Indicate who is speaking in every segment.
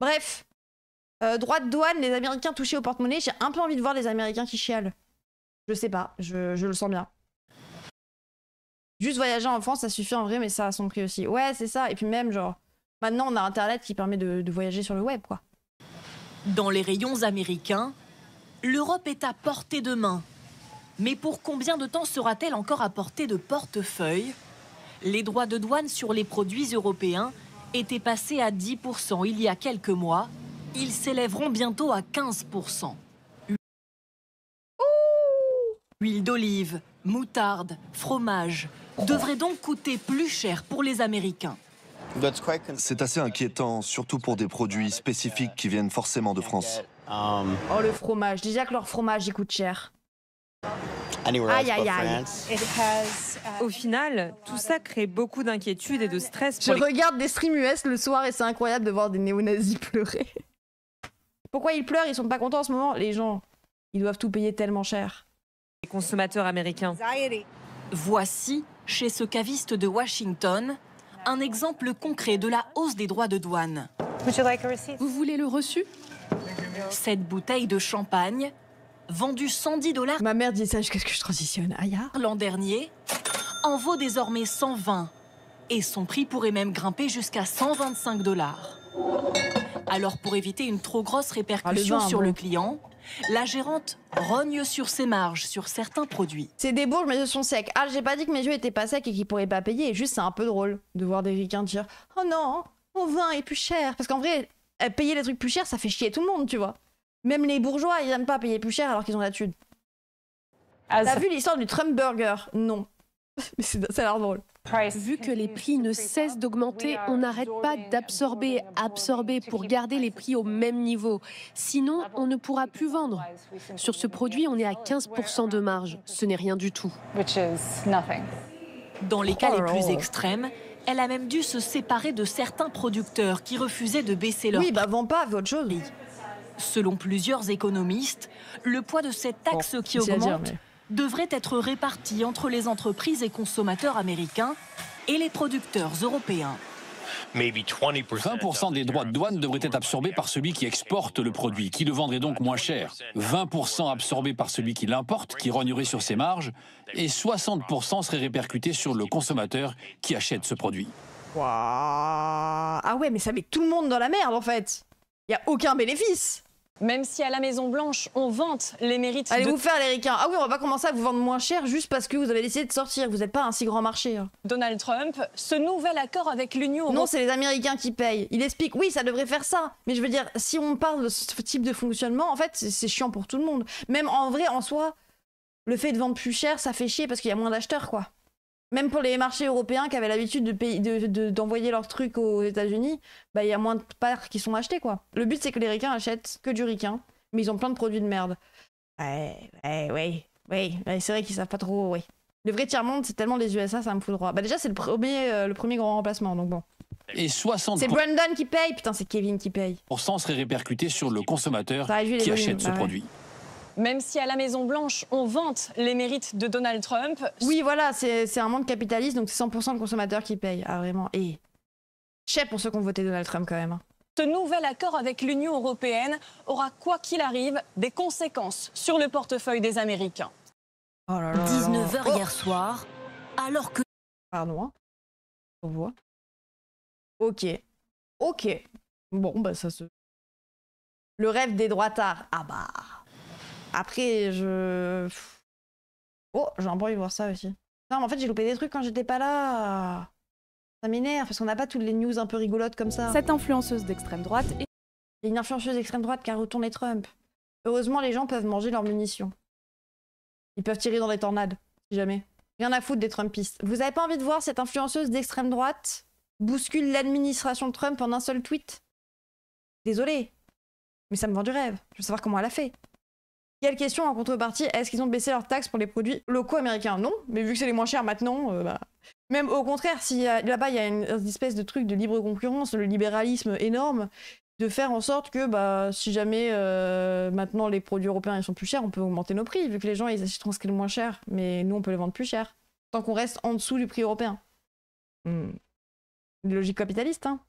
Speaker 1: Bref. Droit de douane, les Américains touchés au porte-monnaie. J'ai un peu envie de voir les Américains qui chialent. Je sais pas, je le sens bien. Juste voyager en France, ça suffit en vrai, mais ça a son prix aussi. Ouais, c'est ça. Et puis même, genre, maintenant on a Internet qui permet de voyager sur le web, quoi.
Speaker 2: Dans les rayons américains, l'Europe est à portée de main. Mais pour combien de temps sera-t-elle encore à portée de portefeuille? Les droits de douane sur les produits européens étaient passés à 10% il y a quelques mois. Ils s'élèveront bientôt à 15%. Huile d'olive, moutarde, fromage devraient donc coûter plus cher pour les Américains.
Speaker 3: C'est assez inquiétant, surtout pour des produits spécifiques qui viennent forcément de France.
Speaker 1: Oh, le fromage. Déjà que leur fromage, il coûte cher. Aïe, aïe, aïe.
Speaker 4: Au final, tout ça crée beaucoup d'inquiétude et de stress.
Speaker 1: Je regarde des streams US le soir et c'est incroyable de voir des néo-nazis pleurer. Pourquoi ils pleurent? Ils sont pas contents en ce moment? Les gens, ils doivent tout payer tellement cher.
Speaker 4: Les consommateurs américains.
Speaker 2: Voici, chez ce caviste de Washington, un exemple concret de la hausse des droits de douane.
Speaker 5: Vous voulez le reçu?
Speaker 2: Cette bouteille de champagne, vendue 110 $.
Speaker 1: Ma mère dit ça jusqu'à ce que je transitionne. Aïe.
Speaker 2: L'an dernier, en vaut désormais 120. Et son prix pourrait même grimper jusqu'à 125 $. Alors pour éviter une trop grosse répercussion sur le client, la gérante rogne sur ses marges sur certains produits.
Speaker 1: C'est des bourges, mes yeux sont secs. Ah, j'ai pas dit que mes yeux étaient pas secs et qu'ils pourraient pas payer. Juste, c'est un peu drôle de voir des ricains dire « Oh non, mon vin est plus cher ». Parce qu'en vrai, payer les trucs plus chers, ça fait chier tout le monde, tu vois. Même les bourgeois, ils aiment pas payer plus cher alors qu'ils ont la thune. T'as vu l'histoire du Trump Burger? Non. Mais ça a l'air drôle.
Speaker 5: Vu que les prix ne cessent d'augmenter, on n'arrête pas d'absorber pour garder les prix au même niveau. Sinon, on ne pourra plus vendre. Sur ce produit, on est à 15% de marge. Ce n'est rien du tout.
Speaker 2: Dans les cas les plus extrêmes, elle a même dû se séparer de certains producteurs qui refusaient de baisser leur prix.
Speaker 1: Oui, bah vends pas, fais autre chose.
Speaker 2: Selon plusieurs économistes, le poids de cette taxe qui augmente devrait être réparti entre les entreprises et consommateurs américains et les producteurs européens.
Speaker 6: 20% des droits de douane devraient être absorbés par celui qui exporte le produit, qui le vendrait donc moins cher. 20% absorbés par celui qui l'importe, qui rognerait sur ses marges, et 60% seraient répercutés sur le consommateur qui achète ce produit.
Speaker 1: Wow. Ah ouais, mais ça met tout le monde dans la merde en fait. Il y a aucun bénéfice.
Speaker 7: Même si à la Maison-Blanche, on vante les mérites
Speaker 1: Allez vous faire les ricains. Ah oui, on va pas commencer à vous vendre moins cher juste parce que vous avez décidé de sortir. Vous n'êtes pas un si grand marché.
Speaker 7: Donald Trump, ce nouvel accord avec l'Union européenne...
Speaker 1: Non, c'est les Américains qui payent. Il explique, oui, ça devrait faire ça. Mais je veux dire, si on parle de ce type de fonctionnement, en fait, c'est chiant pour tout le monde. Même en vrai, en soi, le fait de vendre plus cher, ça fait chier parce qu'il y a moins d'acheteurs, quoi. Même pour les marchés européens qui avaient l'habitude d'envoyer leurs trucs aux États-Unis, bah il y a moins de parts qui sont achetées, quoi. Le but c'est que les ricains achètent que du ricain, mais ils ont plein de produits de merde. Ouais, c'est vrai qu'ils savent pas trop, ouais. Le vrai tiers-monde, c'est tellement les USA, ça me fout droit. Bah déjà c'est le premier grand remplacement, donc bon.
Speaker 6: Et 60%...
Speaker 1: C'est Brandon qui paye, putain c'est Kevin qui paye.
Speaker 6: ...serait répercuté sur le consommateur qui achète ce produit.
Speaker 7: Même si à la Maison-Blanche, on vante les mérites de Donald Trump...
Speaker 1: Oui, voilà, c'est un monde capitaliste, donc c'est 100% le consommateur qui paye. Ah, vraiment. Et chef pour ceux qui ont voté Donald Trump, quand même.
Speaker 7: Ce nouvel accord avec l'Union européenne aura, quoi qu'il arrive, des conséquences sur le portefeuille des Américains.
Speaker 1: Oh là là
Speaker 2: 19h hier soir, alors que...
Speaker 1: Pardon, hein. On voit. Ok. Bon, bah ça se... Le rêve des droitards. Ah bah... Après, Oh, j'ai un peu envie de voir ça aussi. Non, mais en fait, j'ai loupé des trucs quand j'étais pas là. Ça m'énerve, parce qu'on n'a pas toutes les news un peu rigolotes comme ça.
Speaker 5: Cette influenceuse d'extrême droite est...
Speaker 1: Il y a une influenceuse d'extrême droite qui a retourné Trump. Heureusement, les gens peuvent manger leurs munitions. Ils peuvent tirer dans les tornades, si jamais. Rien à foutre des Trumpistes. Vous avez pas envie de voir cette influenceuse d'extrême droite bouscule l'administration de Trump en un seul tweet? Désolé. Mais ça me vend du rêve. Je veux savoir comment elle a fait. Quelle question en contrepartie? Est-ce qu'ils ont baissé leurs taxes pour les produits locaux américains? Non, mais vu que c'est les moins chers maintenant, même au contraire, si là-bas il y a une espèce de truc de libre concurrence, le libéralisme énorme, de faire en sorte que si jamais maintenant les produits européens ils sont plus chers, on peut augmenter nos prix, vu que les gens ils achèteront ce qui est le moins cher, mais nous on peut les vendre plus cher, tant qu'on reste en dessous du prix européen. Logique capitaliste, hein.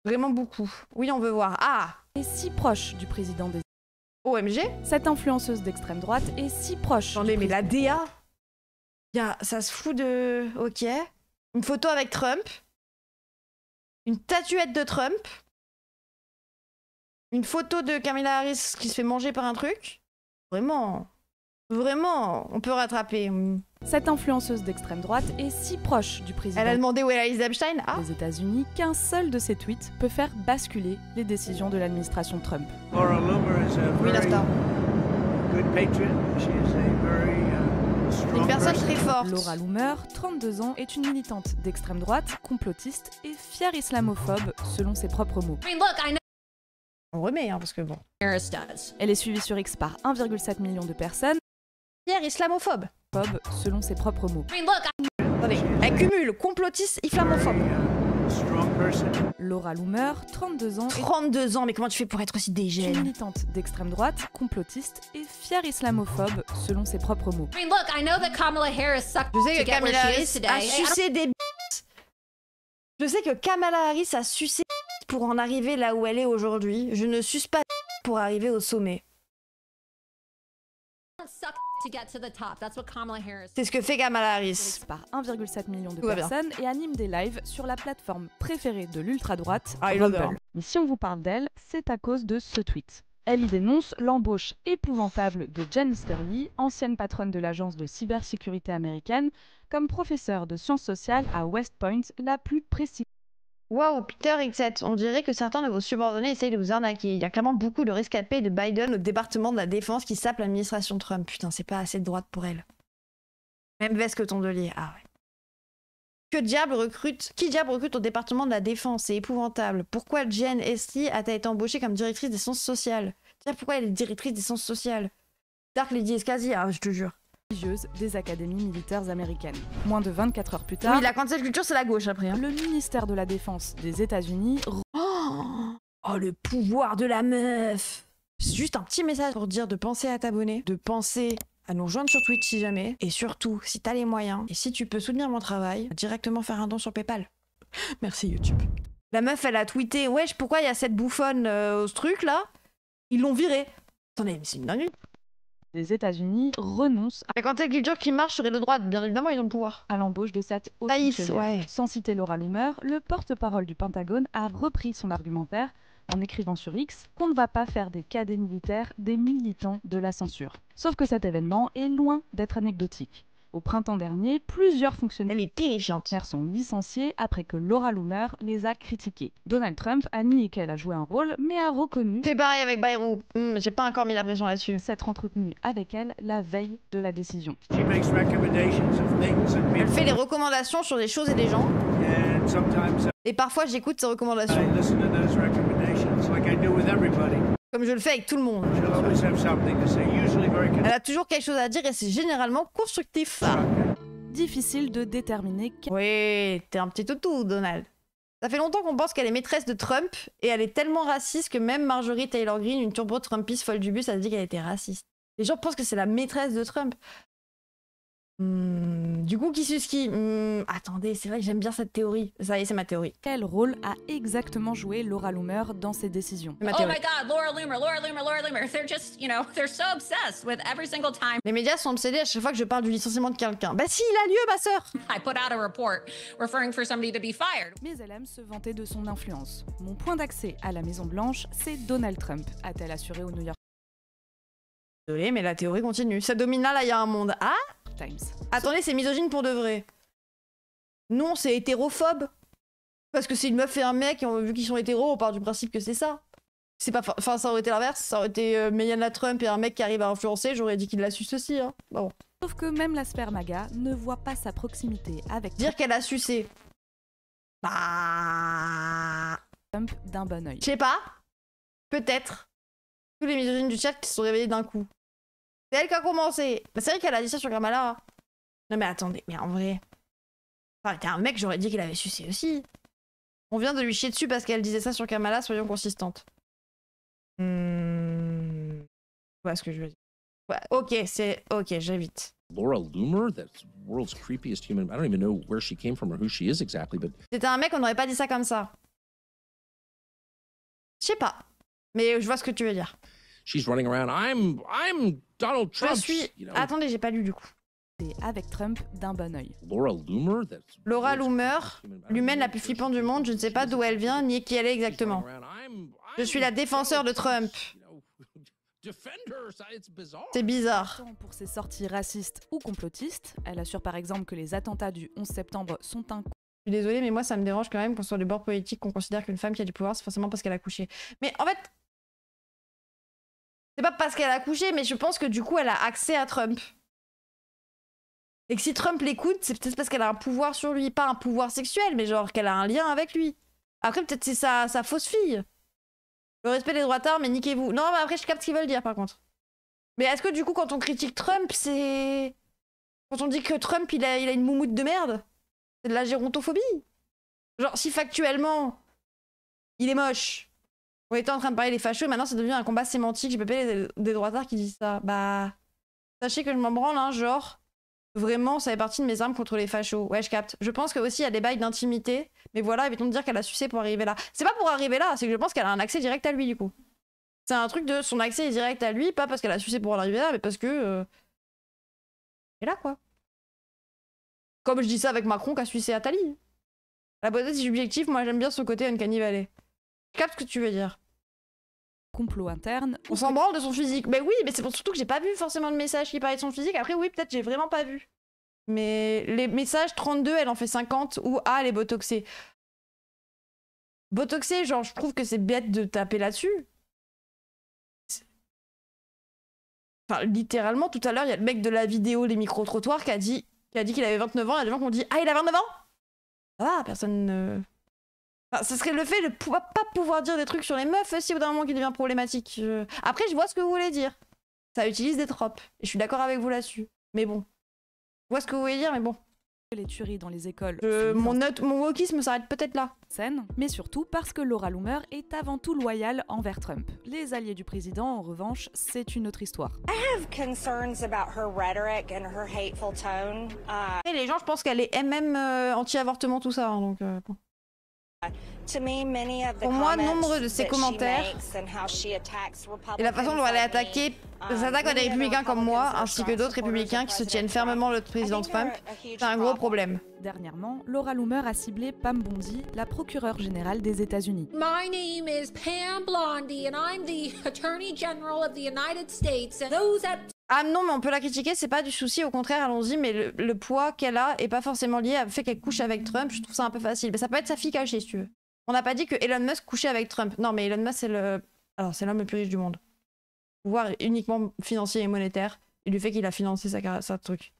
Speaker 1: Vraiment beaucoup. Oui, on veut voir. Ah,
Speaker 8: Est si proche du président des...
Speaker 1: OMG.
Speaker 8: Cette influenceuse d'extrême droite est si proche.
Speaker 1: Attendez, mais la DA, ça se fout de... Ok. Une photo avec Trump. Une statuette de Trump. Une photo de Kamala Harris qui se fait manger par un truc. Vraiment. Vraiment, on peut rattraper.
Speaker 8: Cette influenceuse d'extrême droite est si proche du président
Speaker 1: Elle a demandé où est Alice Epstein. Ah,
Speaker 8: des États-Unis qu'un seul de ses tweets peut faire basculer les décisions de l'administration Trump.
Speaker 9: Laura Loomer is a
Speaker 1: oui, la
Speaker 9: very
Speaker 1: star.
Speaker 9: good patriot. She is a very strong
Speaker 1: Une personne
Speaker 9: person.
Speaker 1: très forte.
Speaker 8: Laura Loomer, 32 ans, est une militante d'extrême droite, complotiste et fière islamophobe, selon ses propres mots.
Speaker 1: On remet, hein, parce que bon.
Speaker 8: Elle est suivie sur X par 1,7 million de personnes,
Speaker 1: Pierre islamophobe.
Speaker 8: selon ses propres mots.
Speaker 1: Attendez, elle cumule complotiste, islamophobe.
Speaker 9: Strong person.
Speaker 8: Laura Loomer, 32 ans, est
Speaker 1: 32 ans, mais comment tu fais pour être aussi
Speaker 8: une
Speaker 1: dégène?
Speaker 8: militante d'extrême droite, complotiste et fière islamophobe, selon ses propres mots.
Speaker 1: Je sais que Kamala Harris a sucé des bites. Je sais que Kamala Harris a sucé des bites pour en arriver là où elle est aujourd'hui. Je ne suce pas des bites pour arriver au sommet. C'est ce que fait Kamala Harris.
Speaker 8: X par 1,7 million de
Speaker 1: Tout va bien.
Speaker 8: personnes et anime des lives sur la plateforme préférée de l'ultra-droite,
Speaker 1: Ah, il adore.
Speaker 8: Rumble. Mais si on vous parle d'elle, c'est à cause de ce tweet. Elle y dénonce l'embauche épouvantable de Jen Sterling, ancienne patronne de l'agence de cybersécurité américaine, comme professeure de sciences sociales à West Point, la plus prestigieuse.
Speaker 1: Waouh, Peter X7, on dirait que certains de vos subordonnés essayent de vous arnaquer. Il y a clairement beaucoup de rescapés de Biden au département de la défense qui sapent l'administration Trump. Putain, c'est pas assez de droite pour elle. Même veste que tondelier. Ah ouais. Qui diable recrute au département de la défense? C'est épouvantable. Pourquoi Jen Esty a-t-elle été embauchée comme directrice des sciences sociales? Pourquoi elle est directrice des sciences sociales? Dark Lady Escasi, ah, je te jure.
Speaker 8: Des académies militaires américaines. Moins de 24 heures plus tard,
Speaker 1: Oui, la cancel culture, c'est la gauche après. Hein.
Speaker 8: le ministère de la Défense des États-Unis
Speaker 1: Oh, le pouvoir de la meuf! Juste un petit message pour dire de penser à t'abonner, de penser à nous rejoindre sur Twitch si jamais, et surtout, si t'as les moyens, et si tu peux soutenir mon travail, directement faire un don sur PayPal. Merci YouTube. La meuf, elle a tweeté, wesh, pourquoi il y a cette bouffonne au truc là? Ils l'ont virée. Attendez, mais c'est une dinguerie.
Speaker 8: des États-Unis renonce
Speaker 1: La cancel culture qui marche serait de droite, bien évidemment, ils ont le pouvoir.
Speaker 8: à l'embauche de cette haute
Speaker 1: Taïs,
Speaker 8: fonctionnaire.
Speaker 1: ouais.
Speaker 8: Sans citer Laura Loomer, le porte-parole du Pentagone a repris son argumentaire en écrivant sur X qu'on ne va pas faire des cadets militaires des militants de la censure. Sauf que cet événement est loin d'être anecdotique. Au printemps dernier, plusieurs fonctionnaires
Speaker 1: Elle est terrifiante.
Speaker 8: sont licenciés après que Laura Loomer les a critiqués. Donald Trump a nié qu'elle a joué un rôle, mais a reconnu
Speaker 1: C'est pareil avec Bayrou. J'ai pas encore mis la pression là-dessus.
Speaker 8: s'être entretenu avec elle la veille de la décision.
Speaker 9: She makes recommendations of things and
Speaker 1: Elle
Speaker 9: people,
Speaker 1: fait des recommandations sur des choses et des gens,
Speaker 9: and sometimes
Speaker 1: et parfois j'écoute ses recommandations,
Speaker 9: I listen to those recommendations like I do with everybody.
Speaker 1: comme je le fais avec tout le monde.
Speaker 9: She'll always have something to say, usually very
Speaker 1: Elle a toujours quelque chose à dire et c'est généralement constructif.
Speaker 8: Difficile de déterminer
Speaker 1: Oui, t'es un petit toutou, Donald. Ça fait longtemps qu'on pense qu'elle est maîtresse de Trump et elle est tellement raciste que même Marjorie Taylor Greene, une turbo-trumpiste folle du bus, a dit qu'elle était raciste. Les gens pensent que c'est la maîtresse de Trump. Du coup, qui suce qui? Attendez, c'est vrai que j'aime bien cette théorie. Ça y est, c'est ma théorie.
Speaker 8: quel rôle a exactement joué Laura Loomer dans ses décisions.
Speaker 1: C'est ma
Speaker 10: Oh
Speaker 1: théorie.
Speaker 10: my God, Laura Loomer, Laura Loomer, Laura Loomer. They're just, you know, they're so obsessed with every single time
Speaker 1: Les médias sont obsédés à chaque fois que je parle du licenciement de quelqu'un. Bah si, il a lieu, ma sœur!
Speaker 10: I put out a report referring for somebody to be fired.
Speaker 8: Mais elle aime se vanter de son influence. Mon point d'accès à la Maison Blanche, c'est Donald Trump, a-t-elle assuré au New York
Speaker 1: Désolé, mais la théorie continue. Ça domine là, il y a un monde. Ah?
Speaker 8: Times.
Speaker 1: Attendez, c'est misogyne pour de vrai. Non, c'est hétérophobe. Parce que c'est une meuf et un mec, et vu qu'ils sont hétéros, on part du principe que c'est ça. C'est pas, enfin, ça aurait été l'inverse. Ça aurait été Melania Trump et un mec qui arrive à influencer, j'aurais dit qu'il la suce aussi. Hein. Bon.
Speaker 8: Sauf que même la spermaga ne voit pas sa proximité avec
Speaker 1: Dire qu'elle a sucé. Bah.
Speaker 8: Trump d'un bon oeil.
Speaker 1: Je sais pas. Peut-être. Tous les misogynes du chat qui se sont réveillés d'un coup. C'est elle qui a commencé. Bah, c'est vrai qu'elle a dit ça sur Kamala. Non mais attendez, mais en vrai. Enfin, t'es un mec, j'aurais dit qu'il avait sucé aussi. On vient de lui chier dessus parce qu'elle disait ça sur Kamala, soyons consistantes. Voilà ce que je veux dire. Ouais, ok, c'est. Ok, j'évite.
Speaker 11: Laura Loomer, that's the world's creepiest human. I don't even know where she came from or who she is exactly, but
Speaker 1: C'était un mec, on n'aurait pas dit ça comme ça. Je sais pas. Mais je vois ce que tu veux dire.
Speaker 11: She's running around. I'm Donald Trump.
Speaker 1: Je suis... Attendez, j'ai pas lu du coup.
Speaker 8: Avec Trump d'un bon œil.
Speaker 1: Laura Loomer, l'humaine la plus flippante du monde, je ne sais pas d'où elle vient ni qui elle est exactement. Je suis la défenseur de Trump. C'est bizarre.
Speaker 8: Pour ses sorties racistes ou complotistes, elle assure par exemple que les attentats du 11 septembre sont un...
Speaker 1: Je suis désolée, mais moi ça me dérange quand même qu'on soit du bord politique, qu'on considère qu'une femme qui a du pouvoir, c'est forcément parce qu'elle a couché. Mais en fait, c'est pas parce qu'elle a couché, mais je pense que du coup elle a accès à Trump. Et que si Trump l'écoute, c'est peut-être parce qu'elle a un pouvoir sur lui. Pas un pouvoir sexuel, mais genre qu'elle a un lien avec lui. Après, peut-être c'est sa fausse fille. Le respect des droits d'art, mais niquez-vous. Non, mais après, je capte ce qu'ils veulent dire, par contre. Mais est-ce que du coup, quand on critique Trump, c'est... Quand on dit que Trump, il a une moumoute de merde, c'est de la gérontophobie? Genre, si factuellement, il est moche, on était en train de parler des fachos, maintenant ça devient un combat sémantique, j'ai pas payé des droits d'art qui disent ça. Bah... Sachez que je m'en branle, hein, genre... Vraiment, ça fait partie de mes armes contre les fachos. Ouais, je capte. Je pense qu'aussi, il y a des bails d'intimité. Mais voilà, évitons de dire qu'elle a sucé pour arriver là. C'est pas pour arriver là, c'est que je pense qu'elle a un accès direct à lui, du coup. C'est un truc de son accès est direct à lui, pas parce qu'elle a sucé pour arriver là, mais parce que... Et là, quoi. Comme je dis ça avec Macron qui a sucé Attali. La beauté, c'est subjectif. Moi, j'aime bien son côté Uncanny Valley. Je capte ce que tu veux dire.
Speaker 8: Complot interne.
Speaker 1: On s'en branle de son physique. Mais oui, mais c'est surtout que j'ai pas vu forcément le message qui parlait de son physique. Après, oui, peut-être j'ai vraiment pas vu. Mais les messages 32, elle en fait 50, ou ah, elle est botoxée. Botoxée, genre, je trouve que c'est bête de taper là-dessus. Enfin, littéralement, tout à l'heure, il y a le mec de la vidéo, les micro-trottoirs, qui a dit qu'il avait 29 ans. Il y a des gens qui ont dit ah, il a 29 ans? Ça va, personne. Enfin, ce serait le fait de pas pouvoir dire des trucs sur les meufs aussi au bout d'un moment qui devient problématique. Après, je vois ce que vous voulez dire. Ça utilise des tropes. Et je suis d'accord avec vous là-dessus. Mais bon. Je vois ce que vous voulez dire, mais bon.
Speaker 8: Les tueries dans les écoles.
Speaker 1: Mon wokisme s'arrête peut-être là.
Speaker 8: Mais surtout parce que Laura Loomer est avant tout loyale envers Trump. Les alliés du président, en revanche, c'est une autre histoire.
Speaker 1: Et les gens, je pense qu'elle est même anti-avortement, tout ça. Hein, donc, bon. Pour moi, nombre de ses commentaires et la façon dont elle est attaquée s'attaque à des républicains comme moi, ainsi que d'autres républicains qui soutiennent fermement le président Trump, c'est un gros problème.
Speaker 8: Dernièrement, Laura Loomer a ciblé Pam Bondi, la procureure générale des États-Unis.
Speaker 12: My name is Pam Bondi and I'm the Attorney General of the United States. Those that...
Speaker 1: Ah non, mais on peut la critiquer, c'est pas du souci, au contraire, allons-y, mais le poids qu'elle a est pas forcément lié au fait qu'elle couche avec Trump, je trouve ça un peu facile. Mais ça peut être sa fille cachée, si tu veux. On n'a pas dit que Elon Musk couchait avec Trump. Non, mais Elon Musk, c'est l'homme le plus riche du monde. Pouvoir uniquement financier et monétaire, et du fait qu'il a financé sa truc.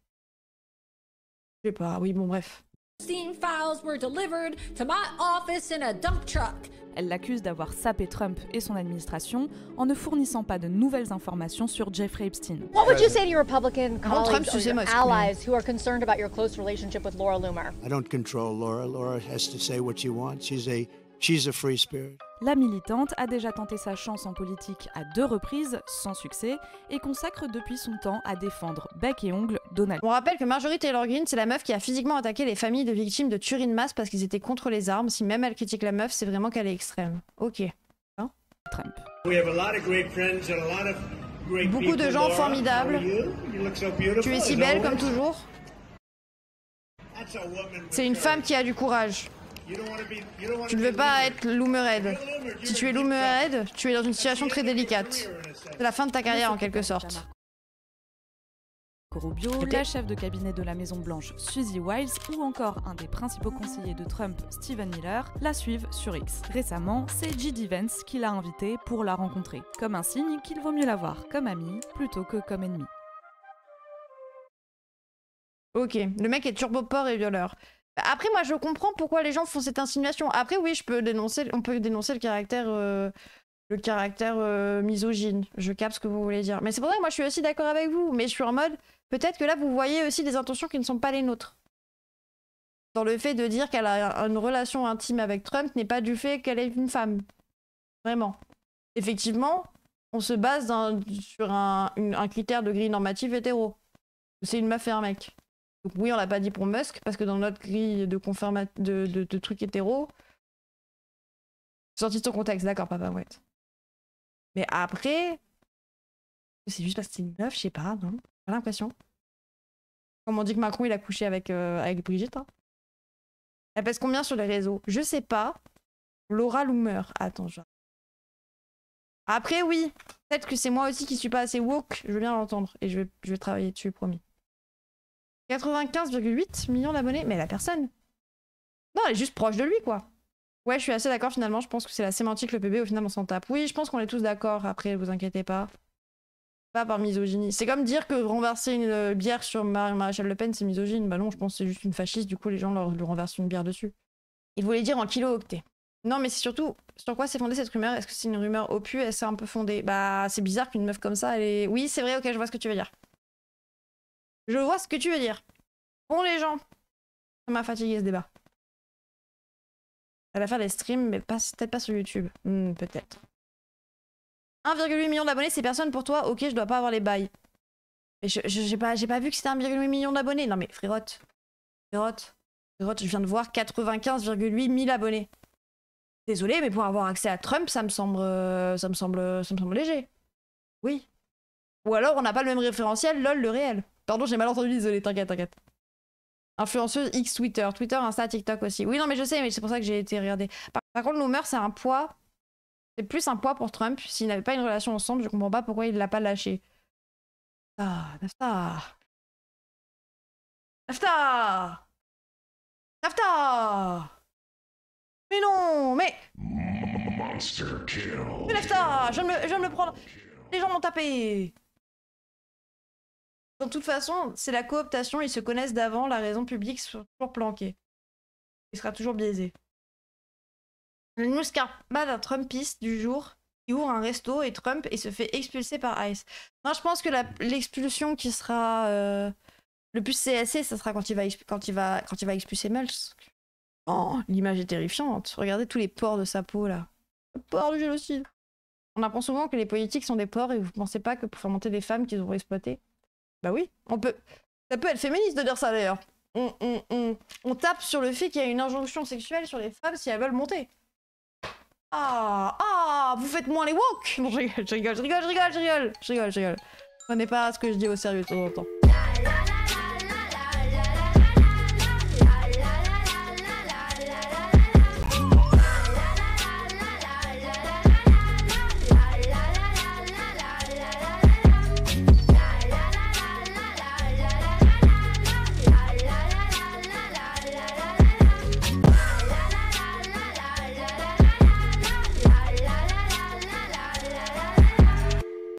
Speaker 1: Je sais pas, oui, bon, bref.
Speaker 12: Files were delivered to my office in a dump truck.
Speaker 8: Elle l'accuse d'avoir sapé Trump et son administration en ne fournissant pas de nouvelles informations sur Jeffrey Epstein.
Speaker 13: What would you say to your Republican colleagues or your
Speaker 1: Musk,
Speaker 13: allies who are concerned about your close relationship with Laura Loomer?
Speaker 9: I don't control Laura. Laura has to say what she wants. She's a free spirit.
Speaker 8: La militante a déjà tenté sa chance en politique à 2 reprises, sans succès, et consacre depuis son temps à défendre bec et ongle Donald.
Speaker 1: On rappelle que Marjorie Taylor Greene, c'est la meuf qui a physiquement attaqué les familles de victimes de tueries de masse parce qu'ils étaient contre les armes. Si même elle critique la meuf, c'est vraiment qu'elle est extrême. Ok. Hein?
Speaker 8: Trump.
Speaker 1: Beaucoup de gens formidables. Tu es si belle comme toujours. C'est une femme qui a du courage. Tu ne veux pas être Loomerhead. Si tu es Loomerhead, tu es dans une situation très délicate. C'est la fin de ta carrière en quelque sorte.
Speaker 8: Rubio, la chef de cabinet de la Maison Blanche Suzy Wiles ou encore un des principaux conseillers de Trump, Stephen Miller, la suivent sur X. Récemment, c'est J.D. Vance qui l'a invité pour la rencontrer, comme un signe qu'il vaut mieux la voir comme amie plutôt que comme ennemie.
Speaker 1: Ok, le mec est turbo-porc et violeur. Après, moi, je comprends pourquoi les gens font cette insinuation. Après, oui, on peut dénoncer le caractère misogyne. Je capte ce que vous voulez dire. Mais c'est pour ça que moi, je suis aussi d'accord avec vous. Mais je suis en mode, peut-être que là, vous voyez aussi des intentions qui ne sont pas les nôtres. Dans le fait de dire qu'elle a une relation intime avec Trump n'est pas du fait qu'elle est une femme. Vraiment. Effectivement, on se base sur un critère de grille normative hétéro. C'est une meuf et un mec. Donc oui, on l'a pas dit pour Musk, parce que dans notre grille de trucs hétéros, Sorti de ton contexte, d'accord, papa, ouais. Mais après, c'est juste parce que c'est une meuf, je sais pas, non? J'ai pas l'impression. Comme on dit que Macron, il a couché avec Brigitte. Hein. Elle pèse combien sur les réseaux? Je sais pas. Laura Loomer. Attends, je... Après, oui. Peut-être que c'est moi aussi qui suis pas assez woke. Je veux bien l'entendre. Et je vais travailler dessus, promis. 95,8 millions d'abonnés. Mais la personne. Non, elle est juste proche de lui, quoi. Ouais, je suis assez d'accord, finalement. Je pense que c'est la sémantique, le PB. Au final, on s'en tape. Oui, je pense qu'on est tous d'accord. Après, vous inquiétez pas. Pas par misogynie. C'est comme dire que renverser une bière sur Maréchal Le Pen, c'est misogyne. Bah non, je pense que c'est juste une fasciste. Du coup, les gens leur renversent une bière dessus. Il voulait dire en kilo-octets. Non, mais c'est surtout sur quoi c'est fondé cette rumeur. Est-ce que c'est une rumeur opus? Est-ce un peu fondée? Bah, c'est bizarre qu'une meuf comme ça, elle est... Oui, c'est vrai, ok, je vois ce que tu veux dire. Je vois ce que tu veux dire. Bon, les gens, ça m'a fatigué ce débat. Elle va faire des streams, mais peut-être pas sur YouTube. Peut-être. 1,8 million d'abonnés, c'est personne pour toi? Ok, je dois pas avoir les bails. Mais j'ai pas vu que c'était 1,8 million d'abonnés. Non mais frérotte. Frérotte, je viens de voir 95,8 000 abonnés. Désolé, mais pour avoir accès à Trump, ça me semble léger. Oui. Ou alors on n'a pas le même référentiel, lol, le réel. Pardon, j'ai mal entendu, désolé, t'inquiète. Influenceuse X Twitter, Insta, TikTok aussi. Oui, non, mais je sais, mais c'est pour ça que j'ai été regardée. Par contre, Loomer, c'est un poids. C'est plus un poids pour Trump. S'ils n'avaient pas une relation ensemble, je comprends pas pourquoi il l'a pas lâché. Ah, Nafta. Mais non, mais...
Speaker 14: Monster kill.
Speaker 1: Mais Nafta, je viens de me prendre... Les gens m'ont tapé. De toute façon, c'est la cooptation, ils se connaissent d'avant, la raison publique sera toujours planquée. Il sera toujours biaisé. Le newscapade d'un Trumpiste du jour, qui ouvre un resto et Trump et se fait expulser par ICE. Non, je pense que l'expulsion qui sera le plus CSC, ça sera quand il va expulser Musk. Oh, l'image est terrifiante. Regardez tous les pores de sa peau là. Le porc du génocide. On apprend souvent que les politiques sont des porcs et vous pensez pas que pour faire monter des femmes qu'ils ont exploitées? Bah oui, ça peut être féministe de dire ça d'ailleurs. On tape sur le fait qu'il y a une injonction sexuelle sur les femmes si elles veulent monter. Vous faites moins les woke. Non, je rigole. Prenez pas ce que je dis au sérieux de temps en temps.